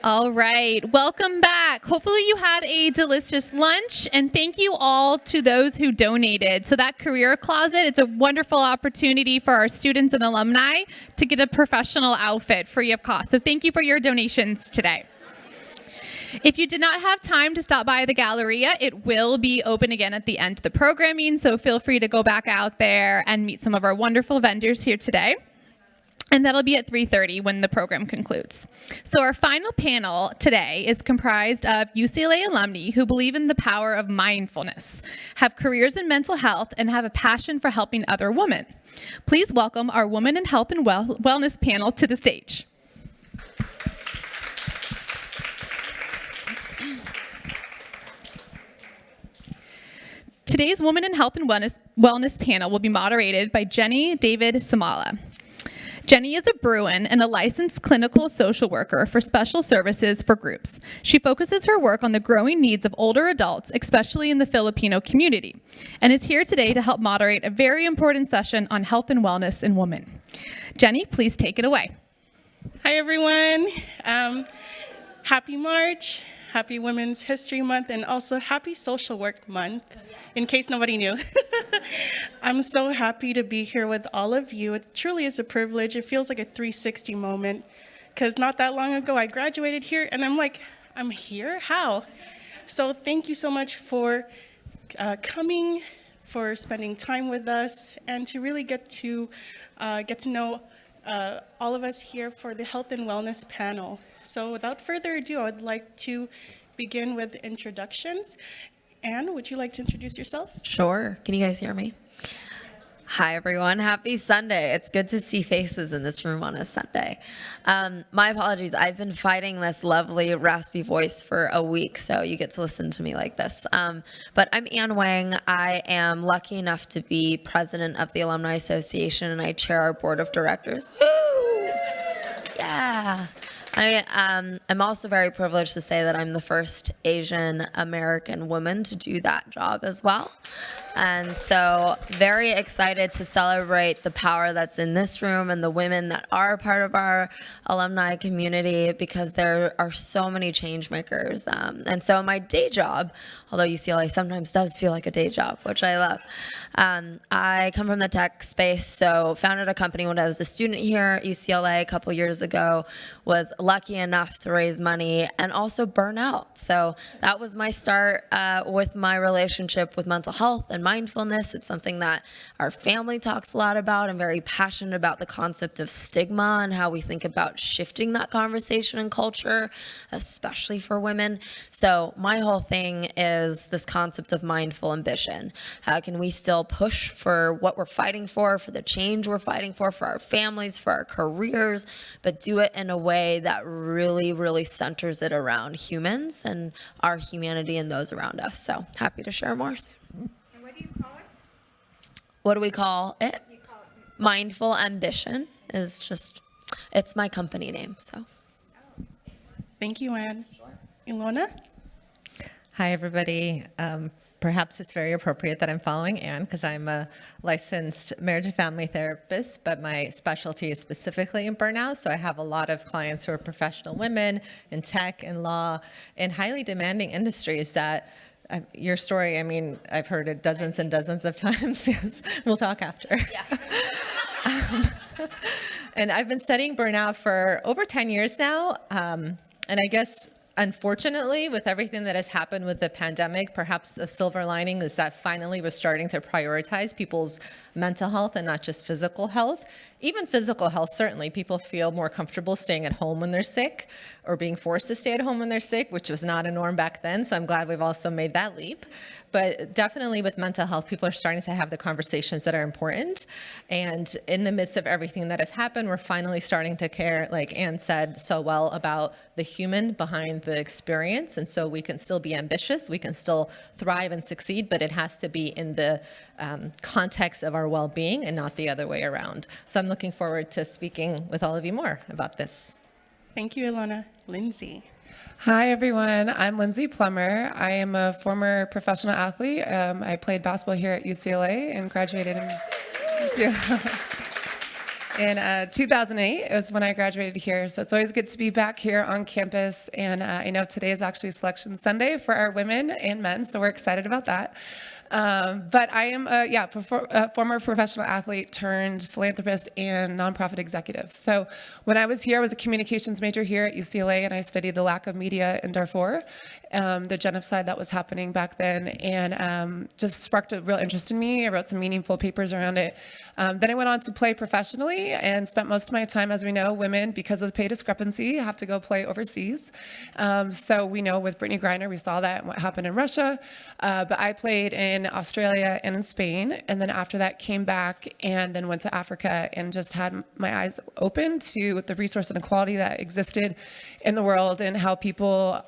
All right, welcome back. Hopefully you had a delicious lunch, and thank you all to those who donated. So that career closet, it's a wonderful opportunity for our students and alumni to get a professional outfit free of cost. So thank you for your donations today. If you did not have time to stop by the Galleria, it will be open again at the end of the programming, so feel free to go back out there and meet some of our wonderful vendors here today. And that'll be at 3:30 when the program concludes. So our final panel today is comprised of UCLA alumni who believe in the power of mindfulness, have careers in mental health, and have a passion for helping other women. Please welcome our Women in Health and Wellness panel to the stage. Today's Women in Health and Wellness panel will be moderated by Gennie David Samala. Gennie is a Bruin and a licensed clinical social worker for special services for groups. She focuses her work on the growing needs of older adults, especially in the Filipino community, and is here today to help moderate a very important session on health and wellness in women. Gennie, please take it away. Hi, everyone. Happy March. Happy Women's History Month, and also happy Social Work Month, in case nobody knew. I'm so happy to be here with all of you. It truly is a privilege. It feels like a 360 moment, because not that long ago I graduated here, and I'm like, I'm here? How? So thank you so much for coming, for spending time with us, and to really get to know all of us here for the Health and Wellness panel. So without further ado, I would like to begin with introductions. Ann, would you like to introduce yourself? Sure. Can you guys hear me? Hi, everyone. Happy Sunday. It's good to see faces in this room on a Sunday. My apologies. I've been fighting this lovely, raspy voice for a week, so you get to listen to me like this. But I'm Ann Wang. I am lucky enough to be president of the Alumni Association, and I chair our board of directors. Woo! Yeah. I'm also very privileged to say that I'm the first Asian American woman to do that job as well. And so very excited to celebrate the power that's in this room and the women that are part of our alumni community, because there are so many change makers. And so my day job, although UCLA sometimes does feel like a day job, which I love, I come from the tech space, so founded a company when I was a student here at UCLA a couple years ago, was lucky enough to raise money and also burn out. So that was my start with my relationship with mental health and mindfulness. It's something that our family talks a lot about. I'm very passionate about the concept of stigma and how we think about shifting that conversation in culture, especially for women. So my whole thing is this concept of mindful ambition. How can we still push for what we're fighting for the change we're fighting for our families, for our careers, but do it in a way that really, really centers it around humans and our humanity and those around us. So happy to share more soon. And what do you call it? What do we call it? You call it Mindful Ambition is just, it's my company name, so. Thank you, Ann. Ilona? Hi, everybody. Perhaps it's very appropriate that I'm following Ann because I'm a licensed marriage and family therapist, but my specialty is specifically in burnout. So I have a lot of clients who are professional women in tech and law in highly demanding industries that your story, I mean, I've heard it dozens and dozens of times. Yes, we'll talk after. Yeah. And I've been studying burnout for over 10 years now. And I guess, unfortunately, with everything that has happened with the pandemic, perhaps a silver lining is that finally we're starting to prioritize people's mental health and not just physical health. Even physical health, certainly, people feel more comfortable staying at home when they're sick or being forced to stay at home when they're sick, which was not a norm back then. So I'm glad we've also made that leap. But definitely with mental health, people are starting to have the conversations that are important. And in the midst of everything that has happened, we're finally starting to care, like Ann said so well, about the human behind the experience. And so we can still be ambitious, we can still thrive and succeed, but it has to be in the context of our well-being and not the other way around. So I'm looking forward to speaking with all of you more about this. Thank you, Ilona. Lindsey. Hi, everyone. I'm Lindsey Pluimer. I am a former professional athlete. I played basketball here at UCLA and graduated in... in 2008. It was when I graduated here. So it's always good to be back here on campus. And I know today is actually Selection Sunday for our women and men, so we're excited about that. But I am a former professional athlete turned philanthropist and nonprofit executive. So when I was here, I was a communications major here at UCLA, and I studied the lack of media in Darfur, the genocide that was happening back then, and just sparked a real interest in me. I wrote some meaningful papers around it. Then I went on to play professionally and spent most of my time, as we know, women, because of the pay discrepancy, have to go play overseas. So we know with Brittany Griner, we saw that and what happened in Russia. But I played in Australia and in Spain, and then after that came back and then went to Africa and just had my eyes open to the resource inequality that existed in the world and how people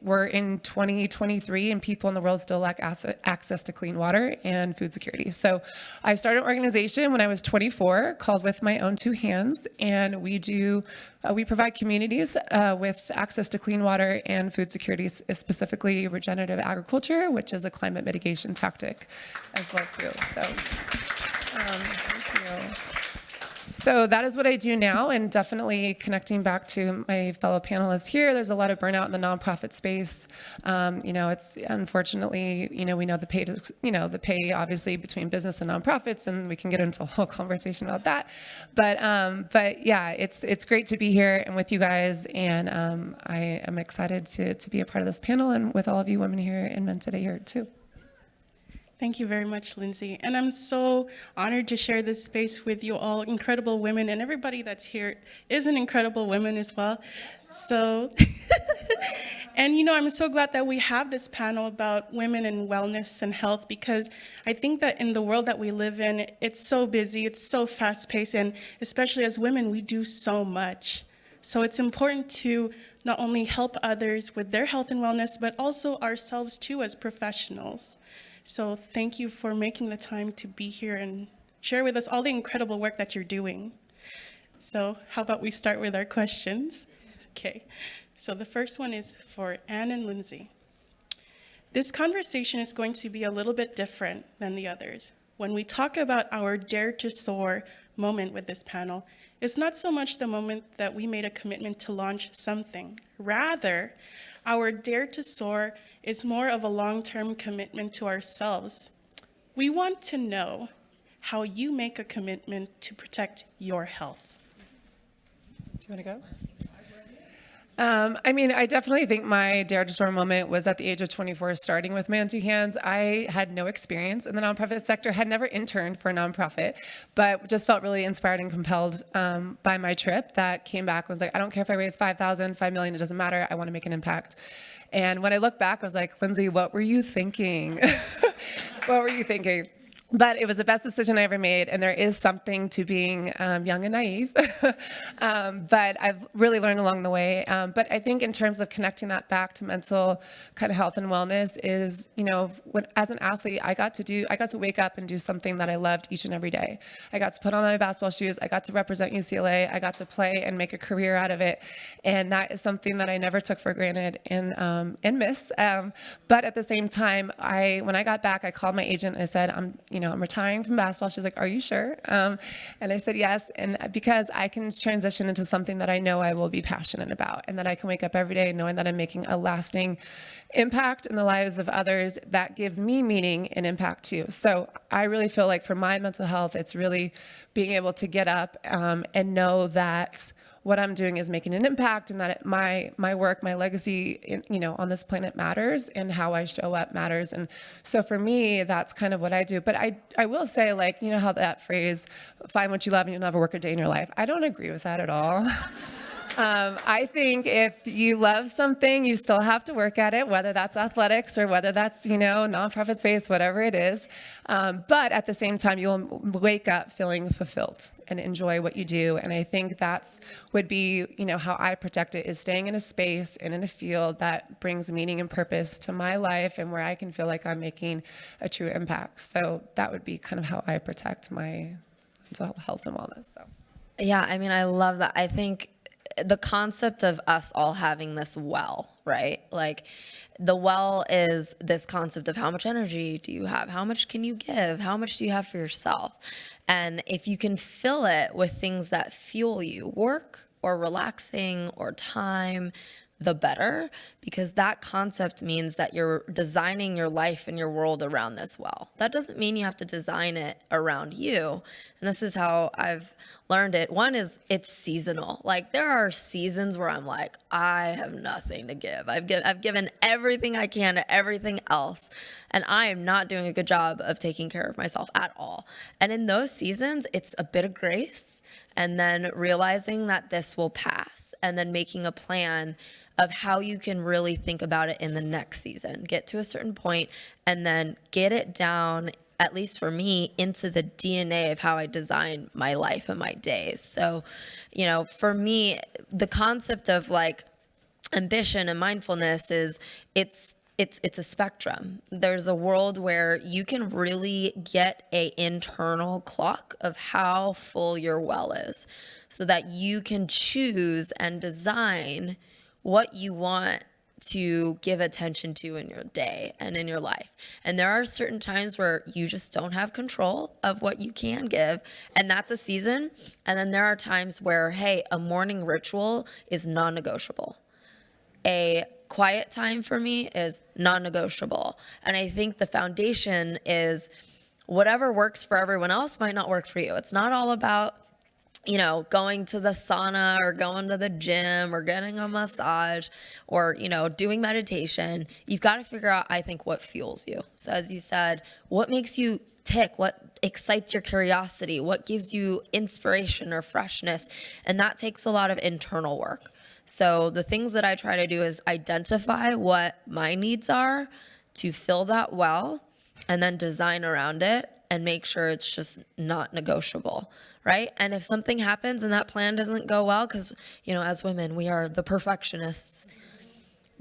we're in 2023 and people in the world still lack access to clean water and food security. So I started an organization when I was 24 called With My Own Two Hands, and we provide communities with access to clean water and food security, specifically regenerative agriculture, which is a climate mitigation tactic as well too. So thank you. So that is what I do now, and definitely connecting back to my fellow panelists here, there's a lot of burnout in the nonprofit space. It's unfortunately, we know the pay obviously between business and nonprofits, and we can get into a whole conversation about that. But yeah, it's great to be here and with you guys, and I am excited to be a part of this panel and with all of you women here and men today here too. Thank you very much, Lindsey. And I'm so honored to share this space with you all, incredible women, and everybody that's here is an incredible woman as well. So, and I'm so glad that we have this panel about women and wellness and health, because I think that in the world that we live in, it's so busy, it's so fast-paced, and especially as women, we do so much. So it's important to not only help others with their health and wellness, but also ourselves too as professionals. So thank you for making the time to be here and share with us all the incredible work that you're doing. So how about we start with our questions? Okay, so the first one is for Ann and Lindsey. This conversation is going to be a little bit different than the others. When we talk about our Dare to Soar moment with this panel, it's not so much the moment that we made a commitment to launch something. Rather, our Dare to Soar is more of a long-term commitment to ourselves. We want to know how you make a commitment to protect your health. Do you want to go? I definitely think my Dare to Soar moment was at the age of 24, starting with My Own Two Hands. I had no experience in the nonprofit sector, had never interned for a nonprofit, but just felt really inspired and compelled by my trip that came back, was like, I don't care if I raise $5,000, $5 million, it doesn't matter, I want to make an impact. And when I look back, I was like, Lindsey, what were you thinking? What were you thinking? But it was the best decision I ever made, and there is something to being young and naive. But I've really learned along the way. But I think in terms of connecting that back to mental kind of health and wellness is, as an athlete, I got to wake up and do something that I loved each and every day. I got to put on my basketball shoes. I got to represent UCLA. I got to play and make a career out of it. And that is something that I never took for granted and miss. But at the same time, when I got back, I called my agent and I said, I'm retiring from basketball. She's like, are you sure? And I said, yes. And because I can transition into something that I know I will be passionate about, and that I can wake up every day knowing that I'm making a lasting impact in the lives of others, that gives me meaning and impact too. So I really feel like for my mental health, it's really being able to get up and know that what I'm doing is making an impact, and that my work, my legacy, on this planet matters, and how I show up matters. And so for me, that's kind of what I do. But I will say, how that phrase, find what you love and you'll never work a day in your life. I don't agree with that at all. I think if you love something, you still have to work at it, whether that's athletics or whether that's, nonprofit space, whatever it is. But at the same time, you'll wake up feeling fulfilled and enjoy what you do. And I think would be, how I protect it, is staying in a space and in a field that brings meaning and purpose to my life, and where I can feel like I'm making a true impact. So that would be kind of how I protect my mental health and wellness. So. Yeah, I love that. I think the concept of us all having this well, right? Like the well is this concept of how much energy do you have? How much can you give? How much do you have for yourself? And if you can fill it with things that fuel you, work or relaxing or time, the better, because that concept means that you're designing your life and your world around this well. That doesn't mean you have to design it around you. And this is how I've learned it. One is it's seasonal. Like there are seasons where I'm like, I have nothing to give. I've given everything I can to everything else, and I am not doing a good job of taking care of myself at all. And in those seasons, it's a bit of grace, and then realizing that this will pass, and then making a plan of how you can really think about it in the next season. Get to a certain point and then get it down, at least for me, into the DNA of how I design my life and my days. So, you know, for me, the concept of like ambition and mindfulness is it's a spectrum. There's a world where you can really get a internal clock of how full your well is, so that you can choose and design what you want to give attention to in your day and in your life. And there are certain times where you just don't have control of what you can give, and that's a season. And then there are times where, hey, a morning ritual is non-negotiable. A quiet time for me is non-negotiable. And I think the foundation is whatever works for everyone else might not work for you. It's not all about, you know, going to the sauna or going to the gym or getting a massage or, you know, doing meditation. You've got to figure out, I think, what fuels you. So as you said, what makes you tick? What excites your curiosity? What gives you inspiration or freshness? And that takes a lot of internal work. So the things that I try to do is identify what my needs are to fill that well, and then design around it and make sure it's just not negotiable, right? And if something happens and that plan doesn't go well, because, you know, as women, we are the perfectionists,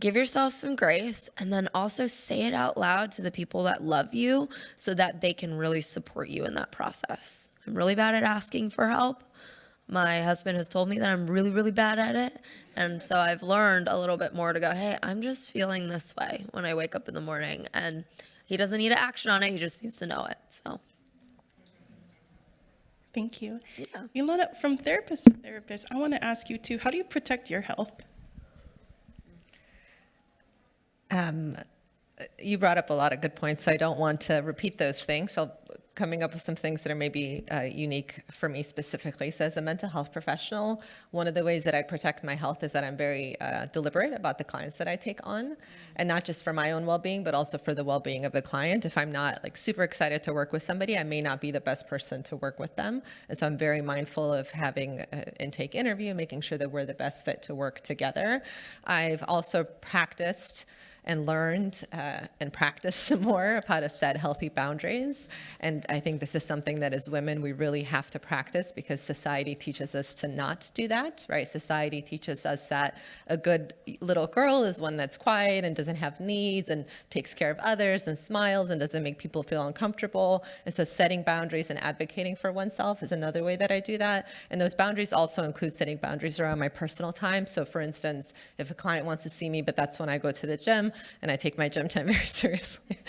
give yourself some grace, and then also say it out loud to the people that love you so that they can really support you in that process. I'm really bad at asking for help. My husband has told me that I'm really, really bad at it. And so I've learned a little bit more to go, hey, I'm just feeling this way when I wake up in the morning. And he doesn't need to action on it. He just needs to know it. So. Thank you. Yeah. Ilona, from therapist to therapist, I want to ask you too, how do you protect your health? You brought up a lot of good points, so I don't want to repeat those things. So coming up with some things that are maybe unique for me specifically. So as a mental health professional, one of the ways that I protect my health is that I'm very deliberate about the clients that I take on, and not just for my own well-being, but also for the well-being of the client. If I'm not like super excited to work with somebody, I may not be the best person to work with them. And so I'm very mindful of having an intake interview, making sure that we're the best fit to work together. I've also practiced and learned and practiced some more of how to set healthy boundaries. And I think this is something that as women, we really have to practice, because society teaches us to not do that, right? Society teaches us that a good little girl is one that's quiet and doesn't have needs and takes care of others and smiles and doesn't make people feel uncomfortable. And so setting boundaries and advocating for oneself is another way that I do that. And those boundaries also include setting boundaries around my personal time. So for instance, if a client wants to see me, but that's when I go to the gym, and I take my gym time very seriously,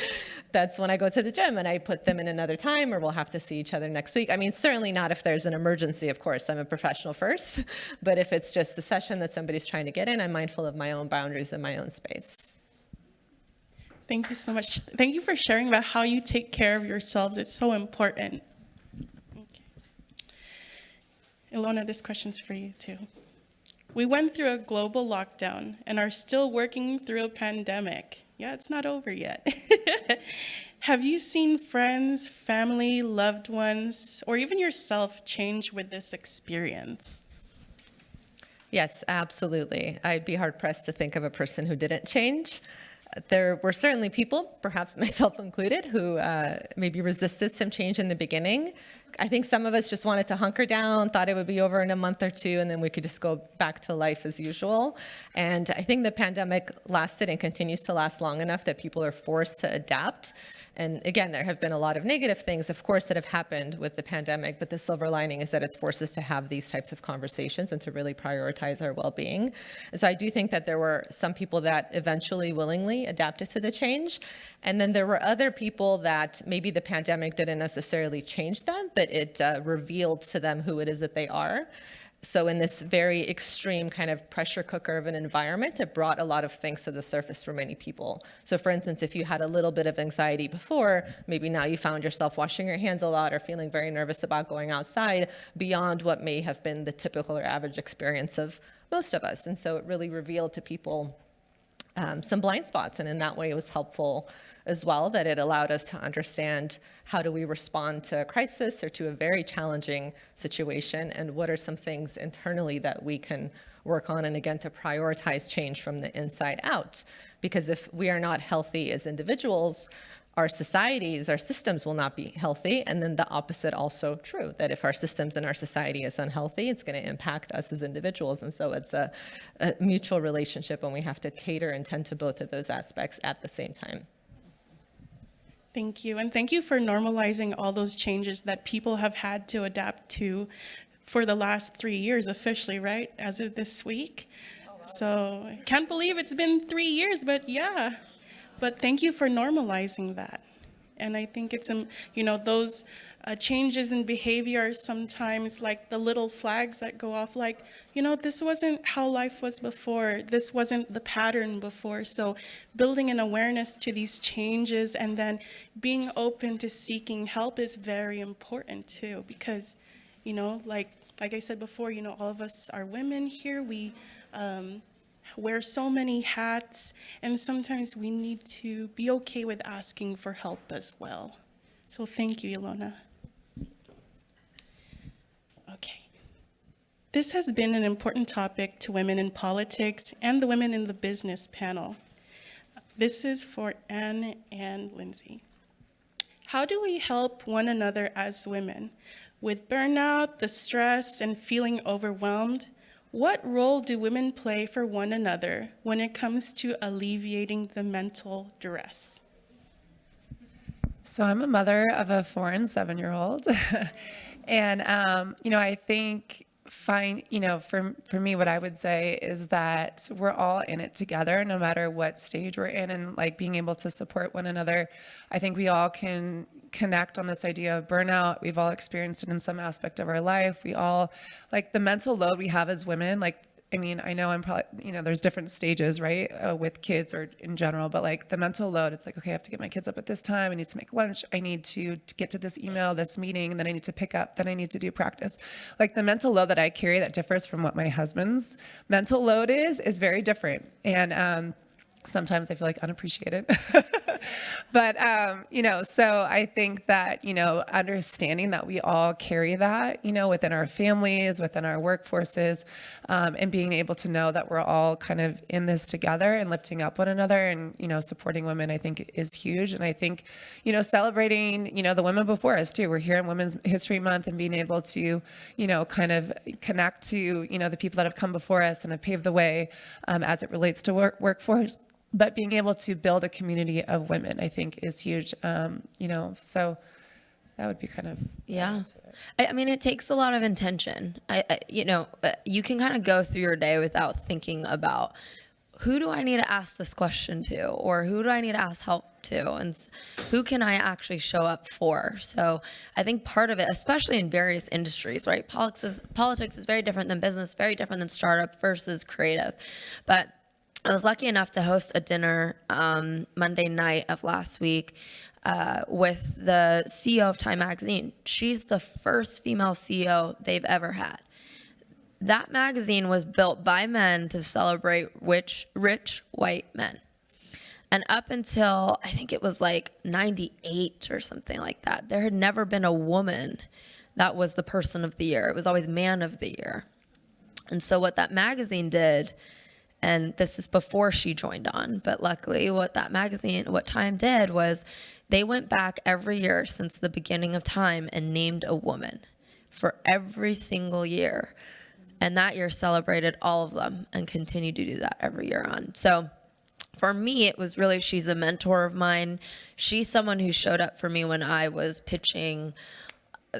that's when I go to the gym, and I put them in another time, or we'll have to see each other next week. I mean, certainly not if there's an emergency, of course. I'm a professional first. But if it's just a session that somebody's trying to get in, I'm mindful of my own boundaries and my own space. Thank you so much. Thank you for sharing about how you take care of yourselves. It's so important. Okay. Ilona, this question's for you too. We went through a global lockdown and are still working through a pandemic. Yeah, it's not over yet. Have you seen friends, family, loved ones, or even yourself change with this experience? Yes, absolutely. I'd be hard-pressed to think of a person who didn't change. There were certainly people, perhaps myself included, who maybe resisted some change in the beginning, I think some of us just wanted to hunker down, thought it would be over in a month or two, and then we could just go back to life as usual. And I think the pandemic lasted and continues to last long enough that people are forced to adapt. And again, there have been a lot of negative things, of course, that have happened with the pandemic, but the silver lining is that it's forced us to have these types of conversations and to really prioritize our well-being. And so I do think that there were some people that eventually willingly adapted to the change. And then there were other people that maybe the pandemic didn't necessarily change them, but it revealed to them who it is that they are. So in this very extreme kind of pressure cooker of an environment, it brought a lot of things to the surface for many people. So for instance, if you had a little bit of anxiety before, maybe now you found yourself washing your hands a lot or feeling very nervous about going outside beyond what may have been the typical or average experience of most of us. And so it really revealed to people some blind spots. And in that way, it was helpful as well, that it allowed us to understand how do we respond to a crisis or to a very challenging situation, and what are some things internally that we can work on, and again, to prioritize change from the inside out. Because if we are not healthy as individuals, our societies, our systems will not be healthy. And then the opposite also true, that if our systems and our society is unhealthy, it's going to impact us as individuals. And so it's a mutual relationship, and we have to cater and tend to both of those aspects at the same time. Thank you. And thank you for normalizing all those changes that people have had to adapt to for the last 3 years officially, right? As of this week. Oh, wow. So I can't believe it's been 3 years, but yeah. But thank you for normalizing that. And I think it's, those changes in behavior are sometimes like the little flags that go off, like, this wasn't how life was before. This wasn't the pattern before. So building an awareness to these changes and then being open to seeking help is very important too, because, like I said before, all of us are women here. We wear so many hats, and sometimes we need to be okay with asking for help as well. So thank you, Ilona. Okay. This has been an important topic to women in politics and the women in the business panel. This is for Ann and Lindsey. How do we help one another as women? With burnout, the stress, and feeling overwhelmed, what role do women play for one another when it comes to alleviating the mental duress? So I'm a mother of a 4 and 7-year-old. And, I think for me, what I would say is that we're all in it together, no matter what stage we're in, and like being able to support one another. I think we all can connect on this idea of burnout. We've all experienced it in some aspect of our life. We all, like the mental load we have as women, I know I'm probably, there's different stages, right, with kids or in general, but like the mental load, it's like, okay, I have to get my kids up at this time. I need to make lunch. I need to get to this email, this meeting, and then I need to pick up, then I need to do practice. Like the mental load that I carry that differs from what my husband's mental load is very different. And, sometimes I feel like unappreciated, but, so I think that, understanding that we all carry that, within our families, within our workforces, and being able to know that we're all kind of in this together and lifting up one another and, supporting women, I think is huge. And I think, celebrating, the women before us too. We're here in Women's History Month, and being able to, kind of connect to, the people that have come before us and have paved the way, as it relates to workforce. But being able to build a community of women, I think, is huge. So that would be kind of. Yeah. It takes a lot of intention. You can kind of go through your day without thinking about who do I need to ask this question to, or who do I need to ask help to, and who can I actually show up for? So I think part of it, especially in various industries, right? Politics is very different than business, very different than startup versus creative. But I was lucky enough to host a dinner Monday night of last week with the CEO of Time Magazine. She's the first female CEO they've ever had. That magazine was built by men to celebrate rich white men. And up until, I think it was like 98 or something like that, there had never been a woman that was the person of the year. It was always man of the year. And so what that magazine did, and this is before she joined on, but luckily what Time did was They went back every year since the beginning of time and named a woman for every single year. And that year celebrated all of them and continue to do that every year on. So for me, it was really, she's a mentor of mine. She's someone who showed up for me when I was pitching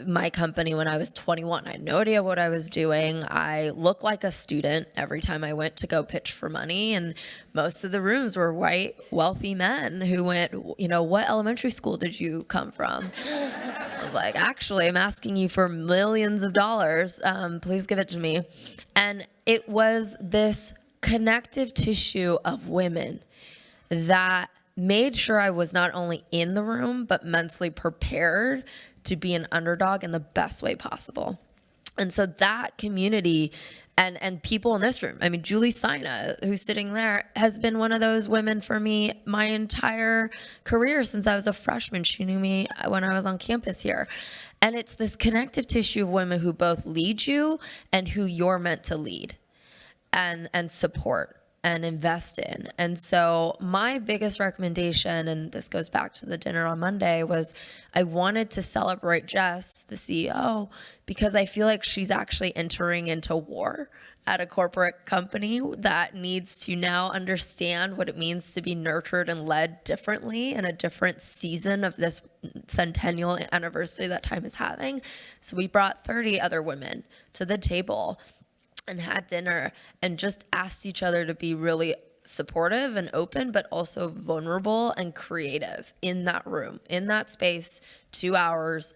my company when I was 21. I had no idea what I was doing. I looked like a student every time I went to go pitch for money. And most of the rooms were white, wealthy men who went, you know, what elementary school did you come from? I was like, actually, I'm asking you for millions of dollars. Please give it to me. And it was this connective tissue of women that made sure I was not only in the room, but mentally prepared to be an underdog in the best way possible. And so that community and people in this room, I mean, Julie Sina, who's sitting there, has been one of those women for me my entire career since I was a freshman. She knew me when I was on campus here. And it's this connective tissue of women who both lead you and who you're meant to lead and support and invest in. And so my biggest recommendation, and this goes back to the dinner on Monday, was I wanted to celebrate Jess, the CEO, because I feel like she's actually entering into war at a corporate company that needs to now understand what it means to be nurtured and led differently in a different season of this centennial anniversary that time is having. So we brought 30 other women to the table and had dinner and just asked each other to be really supportive and open, but also vulnerable and creative in that room, in that space, 2 hours,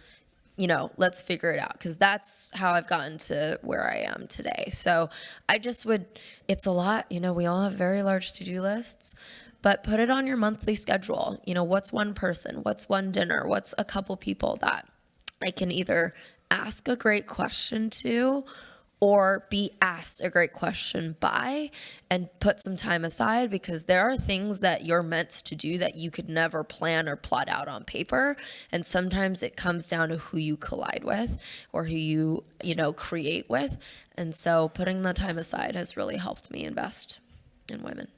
you know, let's figure it out. Because that's how I've gotten to where I am today. So I just would, it's a lot, you know, we all have very large to-do lists, but put it on your monthly schedule. You know, what's one person, what's one dinner, what's a couple people that I can either ask a great question to or be asked a great question by, and put some time aside, because there are things that you're meant to do that you could never plan or plot out on paper. And sometimes it comes down to who you collide with or who you know, create with. And so putting the time aside has really helped me invest in women.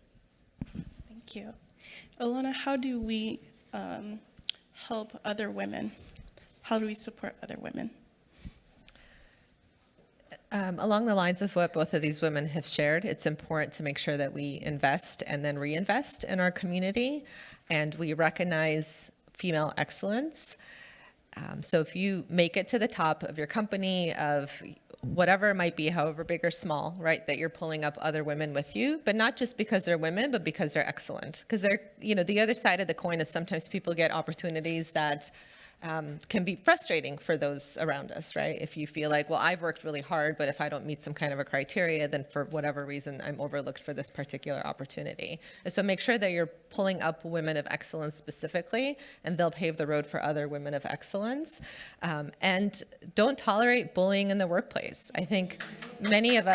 Thank you. Ilona, how do we help other women? How do we support other women? Along the lines of what both of these women have shared, it's important to make sure that we invest and then reinvest in our community, and we recognize female excellence. So if you make it to the top of your company, of whatever it might be, however big or small, right, that you're pulling up other women with you, but not just because they're women, but because they're excellent. Because they're, you know, the other side of the coin is sometimes people get opportunities that can be frustrating for those around us, right? If you feel like, well, I've worked really hard, but if I don't meet some kind of a criteria, then for whatever reason, I'm overlooked for this particular opportunity. And so make sure that you're pulling up women of excellence specifically, and they'll pave the road for other women of excellence. And don't tolerate bullying in the workplace. I think many of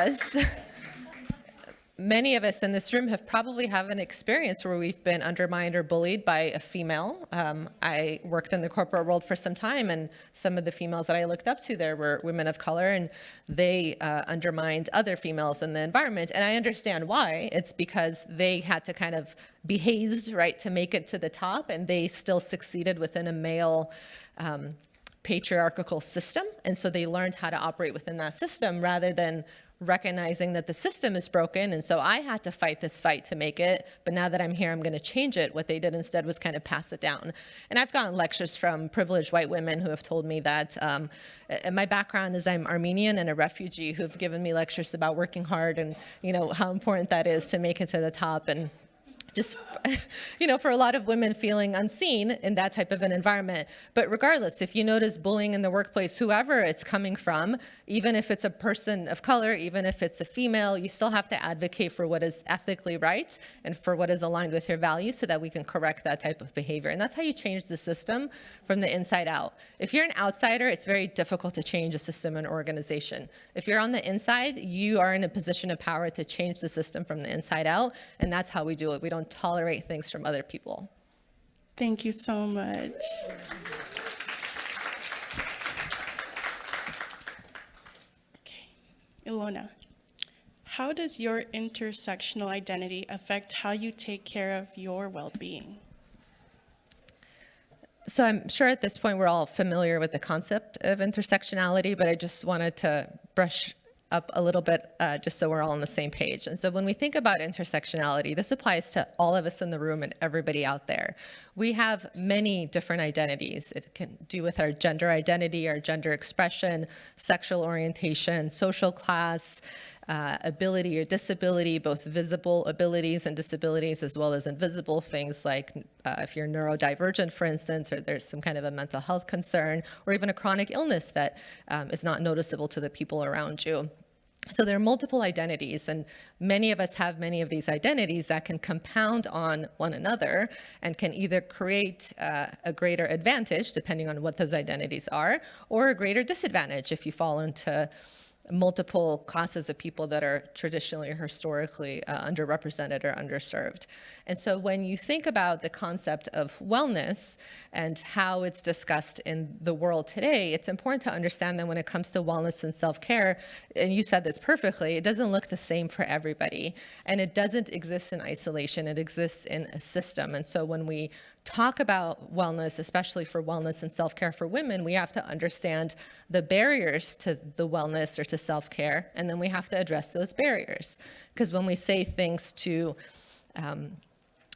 us in this room have probably have an experience where we've been undermined or bullied by a female. I worked in the corporate world for some time, and some of the females that I looked up to there were women of color, and they undermined other females in the environment. And I understand why. It's because they had to kind of be hazed, right, to make it to the top, and they still succeeded within a male patriarchal system. And so they learned how to operate within that system rather than recognizing that the system is broken, and so I had to fight this fight to make it, but now that I'm here, I'm going to change it. What they did instead was kind of pass it down. And I've gotten lectures from privileged white women who have told me that my background is I'm Armenian and a refugee, who have given me lectures about working hard and, you know, how important that is to make it to the top. And just, you know, for a lot of women feeling unseen in that type of an environment. But regardless, if you notice bullying in the workplace, whoever it's coming from, even if it's a person of color, even if it's a female, you still have to advocate for what is ethically right and for what is aligned with your values so that we can correct that type of behavior. And that's how you change the system from the inside out. If you're an outsider, it's very difficult to change a system and organization. If you're on the inside, you are in a position of power to change the system from the inside out, and that's how we do it. We don't tolerate things from other people. Thank you so much. Okay, Ilona, how does your intersectional identity affect how you take care of your well-being? So I'm sure at this point we're all familiar with the concept of intersectionality, but I just wanted to brush up a little bit just so we're all on the same page. And so when we think about intersectionality, this applies to all of us in the room and everybody out there. We have many different identities. It can do with our gender identity, our gender expression, sexual orientation, social class, ability or disability, both visible abilities and disabilities, as well as invisible things like if you're neurodivergent, for instance, or there's some kind of a mental health concern, or even a chronic illness that is not noticeable to the people around you. So there are multiple identities, and many of us have many of these identities that can compound on one another and can either create a greater advantage, depending on what those identities are, or a greater disadvantage if you fall into multiple classes of people that are traditionally or historically underrepresented or underserved. And so when you think about the concept of wellness and how it's discussed in the world today, it's important to understand that when it comes to wellness and self-care, and you said this perfectly, it doesn't look the same for everybody. And it doesn't exist in isolation, it exists in a system. And so when we talk about wellness, especially for wellness and self-care for women, we have to understand the barriers to the wellness or to self-care, and then we have to address those barriers. Because when we say things to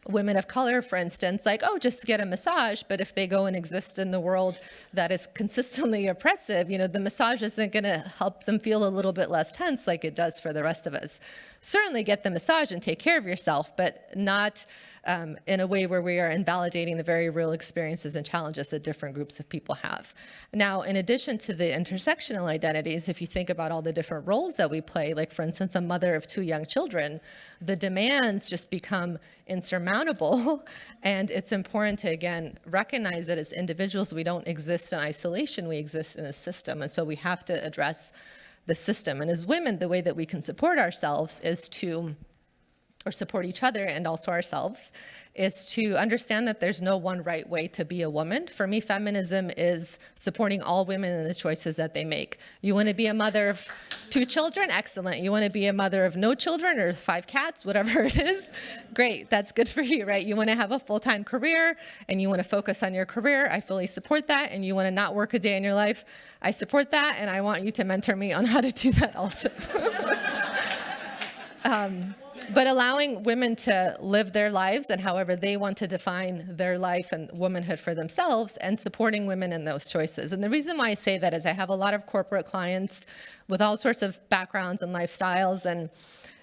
women of color, for instance, like, oh, just get a massage, but if they go and exist in the world that is consistently oppressive, you know, the massage isn't going to help them feel a little bit less tense like it does for the rest of us. Certainly get the massage and take care of yourself, but not in a way where we are invalidating the very real experiences and challenges that different groups of people have. Now, in addition to the intersectional identities, if you think about all the different roles that we play, like for instance, a mother of 2 young children, the demands just become insurmountable. And it's important to, again, recognize that as individuals, we don't exist in isolation, we exist in a system. And so we have to address the system. And as women, the way that we can support ourselves is to, or support each other and also ourselves, is to understand that there's no one right way to be a woman. For me, feminism is supporting all women in the choices that they make. You want to be a mother of 2 children? Excellent. You want to be a mother of no children or 5 cats, whatever it is? Great, that's good for you, right? You want to have a full-time career and you want to focus on your career. I fully support that. And you want to not work a day in your life? I support that, and I want you to mentor me on how to do that also. But allowing women to live their lives and however they want to define their life and womanhood for themselves, and supporting women in those choices. And the reason why I say that is I have a lot of corporate clients with all sorts of backgrounds and lifestyles, and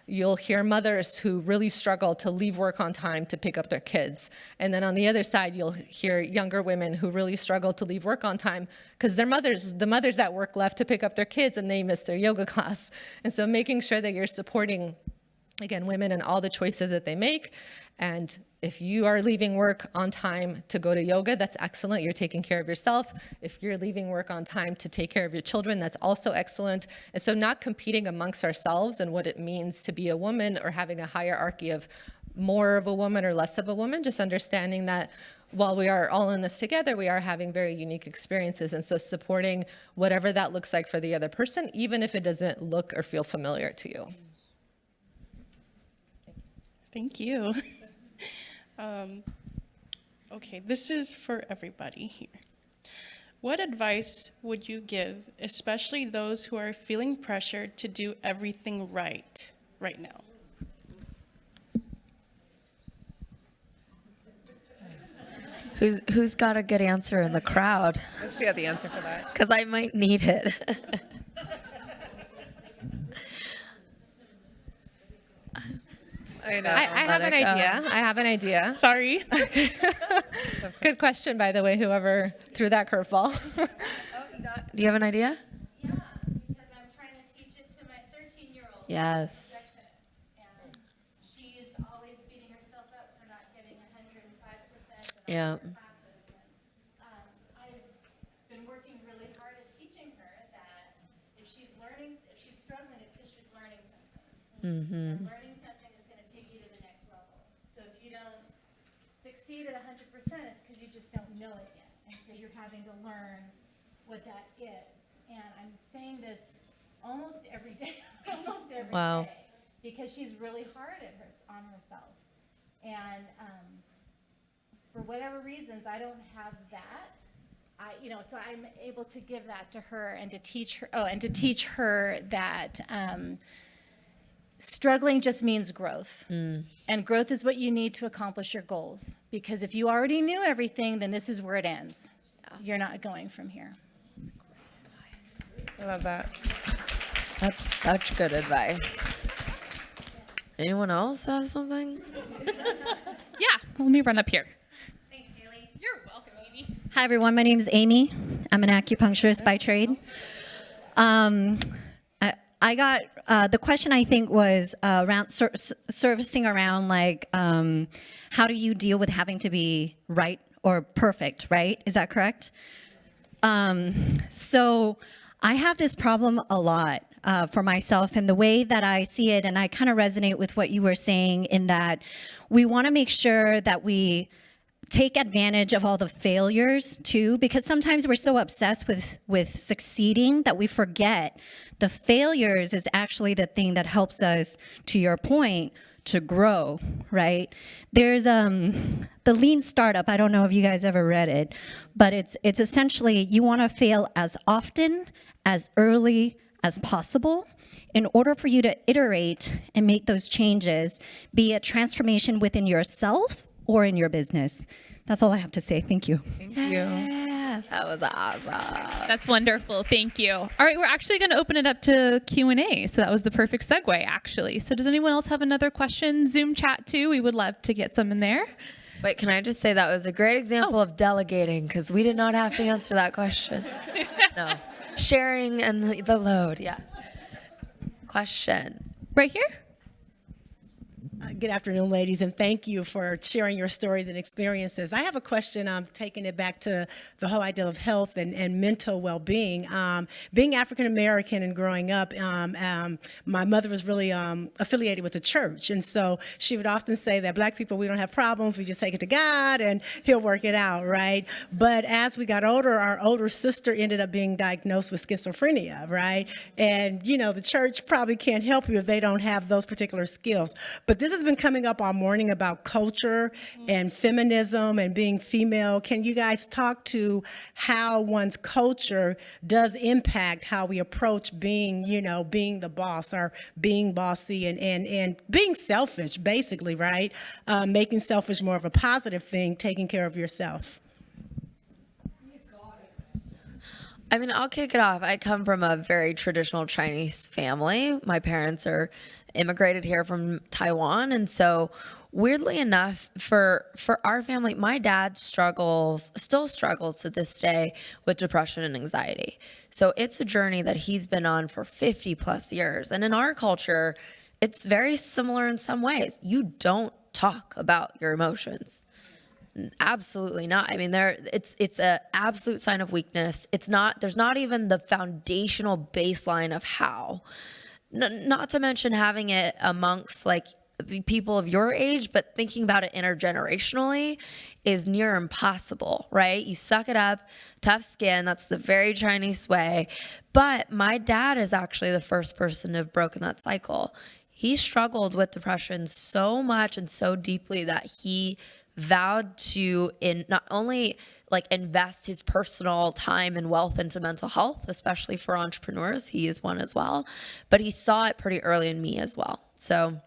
you'll hear mothers who really struggle to leave work on time to pick up their kids. And then on the other side, you'll hear younger women who really struggle to leave work on time because the mothers at work left to pick up their kids and they missed their yoga class. And so making sure that you're supporting, again, women and all the choices that they make. And if you are leaving work on time to go to yoga, that's excellent. You're taking care of yourself. If you're leaving work on time to take care of your children, that's also excellent. And so not competing amongst ourselves and what it means to be a woman or having a hierarchy of more of a woman or less of a woman, just understanding that while we are all in this together, we are having very unique experiences. And so supporting whatever that looks like for the other person, even if it doesn't look or feel familiar to you. Thank you. Okay, this is for everybody here. What advice would you give, especially those who are feeling pressured to do everything right now? Who's got a good answer in the crowd? I wish we had the answer for that. Because I might need it. I know. I have an idea. I have an idea. Sorry. Good question, by the way, whoever threw that curveball. Do you have an idea? Yeah, because I'm trying to teach it to my 13-year-old. Yes. And she's always beating herself up for not getting 105% in Yeah. all her classes. And I've been working really hard at teaching her that if she's struggling, it's because she's learning something. And learning something is going to take you to the next level. So if you don't succeed at 100%, it's because you just don't know it yet. And so you're having to learn what that is. And I'm saying this almost every day, Wow. because she's really hard on herself. And for whatever reasons, I don't have that. So I'm able to give that to her and to teach her, that struggling just means growth. And growth is what you need to accomplish your goals. Because if you already knew everything, then this is where it ends. You're not going from here. I love that. That's such good advice. Anyone else have something? Yeah, let me run up here. Thanks, Haley. You're welcome, Amy. Hi, everyone. My name is Amy. I'm an acupuncturist by trade. I got the question, I think, was around servicing around, like, how do you deal with having to be right or perfect, right? Is that correct? So I have this problem a lot for myself, and the way that I see it, and I kind of resonate with what you were saying, in that we want to make sure that we take advantage of all the failures too, because sometimes we're so obsessed with succeeding that we forget the failures is actually the thing that helps us, to your point, to grow, right? There's the Lean Startup. I don't know if you guys ever read it, but it's essentially, you want to fail as often, as early as possible, in order for you to iterate and make those changes, be it transformation within yourself or in your business. That's all I have to say. Thank you. Thank you. Yeah, that was awesome. That's wonderful. Thank you. All right, we're actually going to open it up to Q&A. So that was the perfect segue, actually. So does anyone else have another question? Zoom chat too. We would love to get some in there. Wait, can I just say that was a great example of delegating, because we did not have to answer that question. No. Sharing and the load, yeah. Questions? Right here? Good afternoon, ladies, and thank you for sharing your stories and experiences. I have a question. I'm taking it back to the whole idea of health and mental well-being. Being African-American and growing up, my mother was really affiliated with the church, and so she would often say that Black people, we don't have problems, we just take it to God and He'll work it out, right? But as we got older, our older sister ended up being diagnosed with schizophrenia, right? And, the church probably can't help you if they don't have those particular skills. But this has been coming up all morning about culture and feminism and being female. Can you guys talk to how one's culture does impact how we approach being, being the boss, or being bossy and being selfish, basically, right? Making selfish more of a positive thing, taking care of yourself. I mean, I'll kick it off. I come from a very traditional Chinese family. My parents are immigrated here from Taiwan. And so weirdly enough, for our family, my dad still struggles to this day with depression and anxiety. So it's a journey that he's been on for 50 plus years. And in our culture, it's very similar in some ways. You don't talk about your emotions. Absolutely not. I mean, it's a absolute sign of weakness. There's not even the foundational baseline of how. Not to mention having it amongst like people of your age, but thinking about it intergenerationally is near impossible, right? You suck it up, tough skin. That's the very Chinese way. But my dad is actually the first person to have broken that cycle. He struggled with depression so much and so deeply that he vowed to not only like invest his personal time and wealth into mental health, especially for entrepreneurs. He is one as well, but he saw it pretty early in me as well. So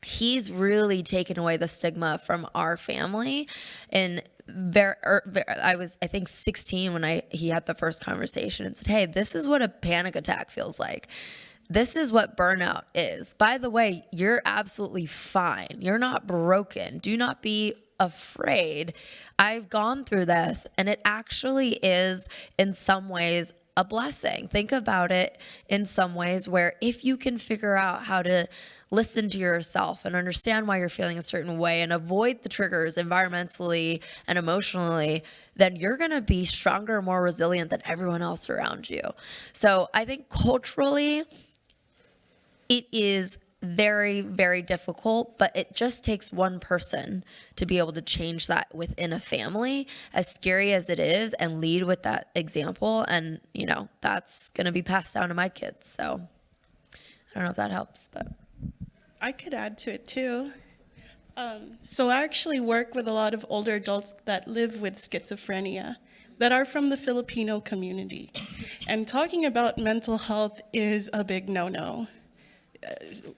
he's really taken away the stigma from our family. And I was, I think 16 when he had the first conversation and said, "Hey, this is what a panic attack feels like. This is what burnout is. By the way, you're absolutely fine. You're not broken. Do not be afraid. I've gone through this, and it actually is in some ways a blessing. Think about it in some ways where if you can figure out how to listen to yourself and understand why you're feeling a certain way and avoid the triggers environmentally and emotionally, then you're going to be stronger, more resilient than everyone else around you." So I think culturally, it is very, very difficult, but it just takes one person to be able to change that within a family, as scary as it is, and lead with that example. And, that's going to be passed down to my kids. So I don't know if that helps, but. I could add to it too. So I actually work with a lot of older adults that live with schizophrenia that are from the Filipino community. And talking about mental health is a big no-no.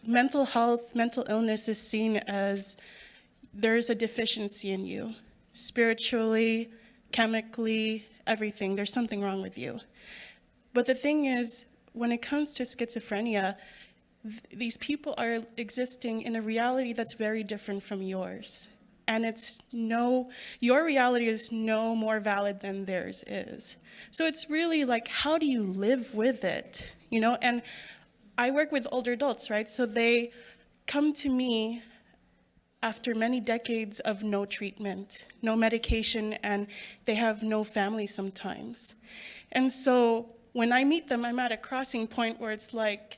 Mental health, mental illness is seen as there's a deficiency in you, spiritually, chemically, everything. There's something wrong with you. But the thing is, when it comes to schizophrenia, these people are existing in a reality that's very different from yours. And your reality is no more valid than theirs is. So it's really like, how do you live with it? You know, and I work with older adults, right? So they come to me after many decades of no treatment, no medication, and they have no family sometimes. And so when I meet them, I'm at a crossing point where it's like,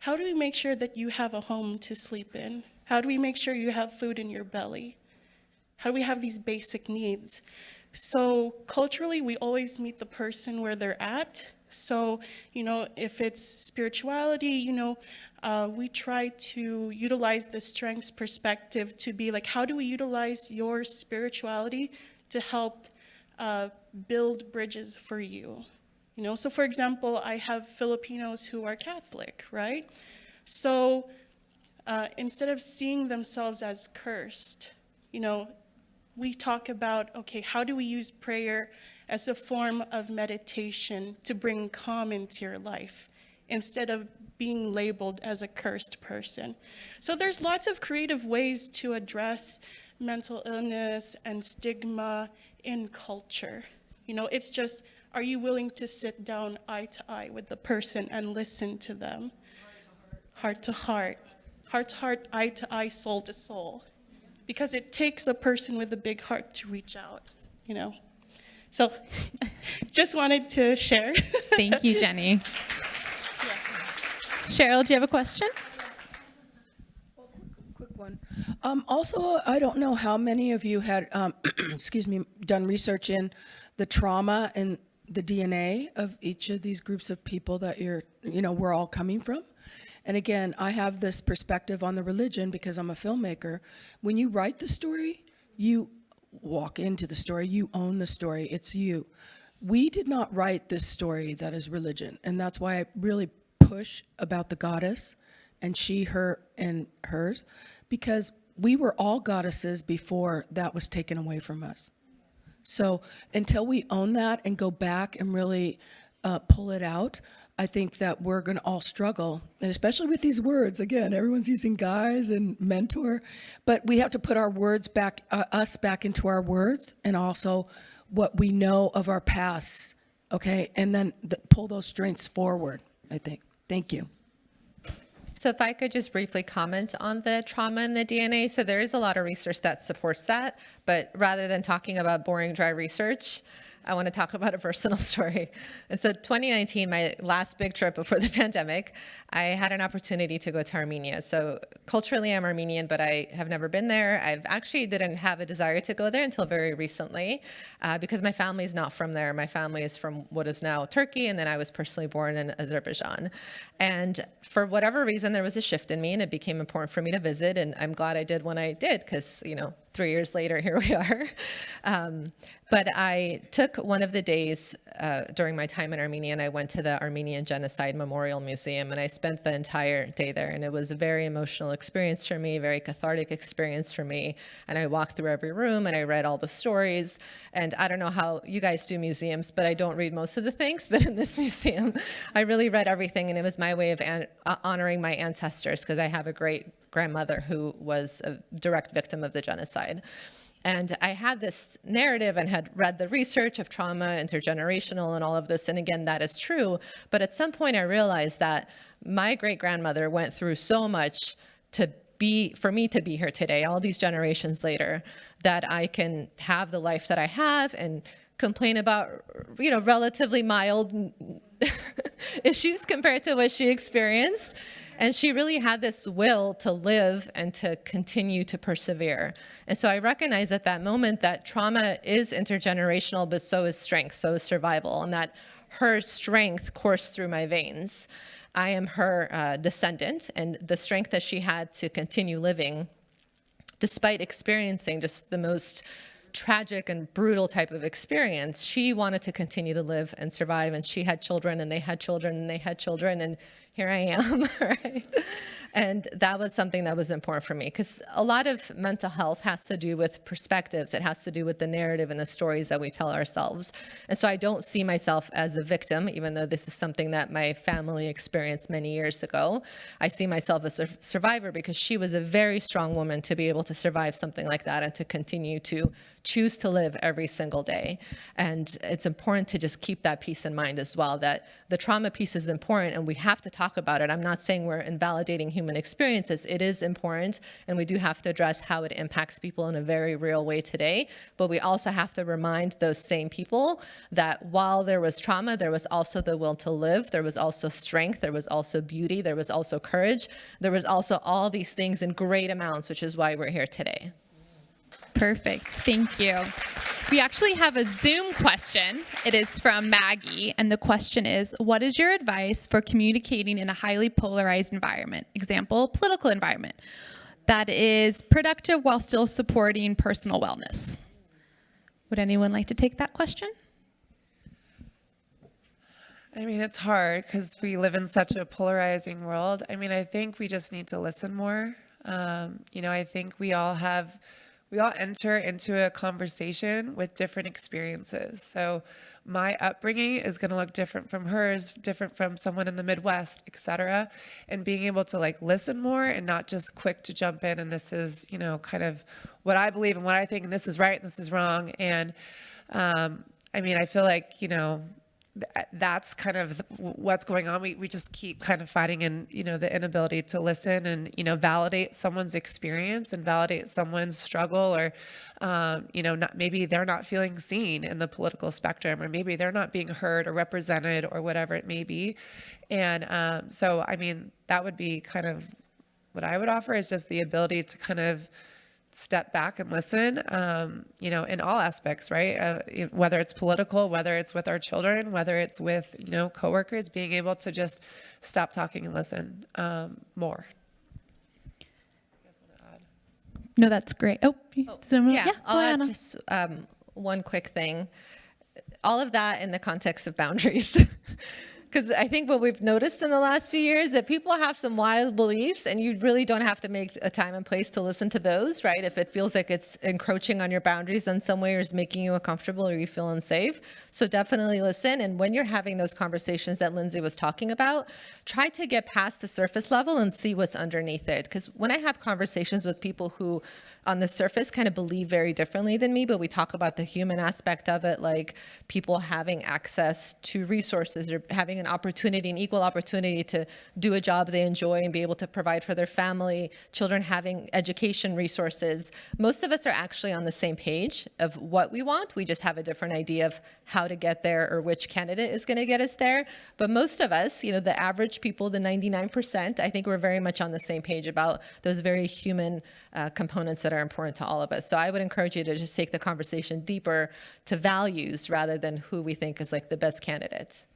how do we make sure that you have a home to sleep in? How do we make sure you have food in your belly? How do we have these basic needs? So culturally, we always meet the person where they're at. So, you know, if it's spirituality, you know, we try to utilize the strengths perspective to be like, how do we utilize your spirituality to help build bridges for you? You know, so for example, I have Filipinos who are Catholic, right? So instead of seeing themselves as cursed, you know, we talk about, okay, how do we use prayer as a form of meditation to bring calm into your life instead of being labeled as a cursed person? So there's lots of creative ways to address mental illness and stigma in culture. You know, it's just, are you willing to sit down eye to eye with the person and listen to them? Heart to heart. Heart to heart, eye to eye, soul to soul. Because it takes a person with a big heart to reach out, you know? So just wanted to share. Thank you, Gennie. Cheryl, do you have a question? Quick one. Also, I don't know how many of you had, excuse me, done research in the trauma and the DNA of each of these groups of people that we're all coming from. And again, I have this perspective on the religion because I'm a filmmaker. When you write the story, you walk into the story, you own the story, it's you. We did not write this story that is religion, and that's why I really push about the goddess and she, her, and hers, because we were all goddesses before that was taken away from us. So until we own that and go back and really pull it out, I think that we're going to all struggle, and especially with these words. Again, everyone's using guys and mentor, but we have to put our words back, us back into our words, and also what we know of our past, okay? And then pull those strengths forward, I think. Thank you. So if I could just briefly comment on the trauma and the DNA. So there is a lot of research that supports that, but rather than talking about boring, dry research, I want to talk about a personal story. And so 2019, my last big trip before the pandemic, I had an opportunity to go to Armenia. So culturally, I'm Armenian, but I have never been there. I've actually didn't have a desire to go there until very recently because my family is not from there. My family is from what is now Turkey, and then I was personally born in Azerbaijan. And for whatever reason, there was a shift in me, and it became important for me to visit, and I'm glad I did when I did, because, 3 years later, here we are. But I took one of the days during my time in Armenia, and I went to the Armenian Genocide Memorial Museum, and I spent the entire day there. And it was a very emotional experience for me, very cathartic experience for me. And I walked through every room, and I read all the stories. And I don't know how you guys do museums, but I don't read most of the things. But in this museum, I really read everything, and it was my way of honoring my ancestors, because I have a great-grandmother who was a direct victim of the genocide. And I had this narrative and had read the research of trauma, intergenerational, and all of this. And again, that is true. But at some point, I realized that my great-grandmother went through so much for me to be here today, all these generations later, that I can have the life that I have and complain about, relatively mild issues compared to what she experienced. And she really had this will to live and to continue to persevere. And so I recognize at that moment that trauma is intergenerational, but so is strength, so is survival, and that her strength coursed through my veins. I am her descendant, and the strength that she had to continue living despite experiencing just the most tragic and brutal type of experience, she wanted to continue to live and survive, and she had children, and they had children, and they had children, and here I am, right? And that was something that was important for me, because a lot of mental health has to do with perspectives. It has to do with the narrative and the stories that we tell ourselves. And so I don't see myself as a victim, even though this is something that my family experienced many years ago. I see myself as a survivor, because she was a very strong woman to be able to survive something like that and to continue to choose to live every single day. And it's important to just keep that piece in mind as well, that the trauma piece is important and we have to talk about it. I'm not saying we're invalidating human experiences. It is important, and we do have to address how it impacts people in a very real way today. But we also have to remind those same people that while there was trauma, there was also the will to live. There was also strength. There was also beauty. There was also courage. There was also all these things in great amounts, which is why we're here today. Perfect. Thank you. We actually have a Zoom question. It is from Maggie, and the question is, what is your advice for communicating in a highly polarized environment, example, political environment, that is productive while still supporting personal wellness? Would anyone like to take that question? I mean, it's hard because we live in such a polarizing world. I mean, I think we just need to listen more. I think we all enter into a conversation with different experiences. So my upbringing is going to look different from hers, different from someone in the Midwest, et cetera. And being able to listen more and not just quick to jump in. And this is, kind of what I believe and what I think, and this is right and this is wrong. And I feel like, that's kind of what's going on. We just keep kind of fighting in, the inability to listen and, validate someone's experience and validate someone's struggle, or, maybe they're not feeling seen in the political spectrum, or maybe they're not being heard or represented or whatever it may be. And that would be kind of what I would offer, is just the ability to kind of step back and listen, in all aspects, right? Whether it's political, whether it's with our children, whether it's with, coworkers, being able to just stop talking and listen more. No, that's great. I'll add just one quick thing. All of that in the context of boundaries. Because I think what we've noticed in the last few years that people have some wild beliefs, and you really don't have to make a time and place to listen to those, right? If it feels like it's encroaching on your boundaries in some way, or is making you uncomfortable, or you feel unsafe. So definitely listen. And when you're having those conversations that Lindsey was talking about, try to get past the surface level and see what's underneath it. Because when I have conversations with people who on the surface kind of believe very differently than me, but we talk about the human aspect of it, like people having access to resources, or having an opportunity, an equal opportunity to do a job they enjoy and be able to provide for their family, children having education resources. Most of us are actually on the same page of what we want. We just have a different idea of how to get there, or which candidate is going to get us there. But most of us, the average people, the 99%, I think we're very much on the same page about those very human components that are important to all of us. So I would encourage you to just take the conversation deeper to values rather than who we think is the best candidate.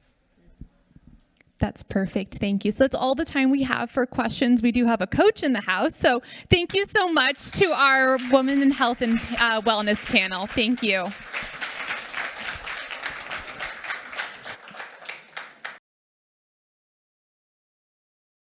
That's perfect. Thank you. So that's all the time we have for questions. We do have a coach in the house. So thank you so much to our Women in Health and Wellness panel. Thank you.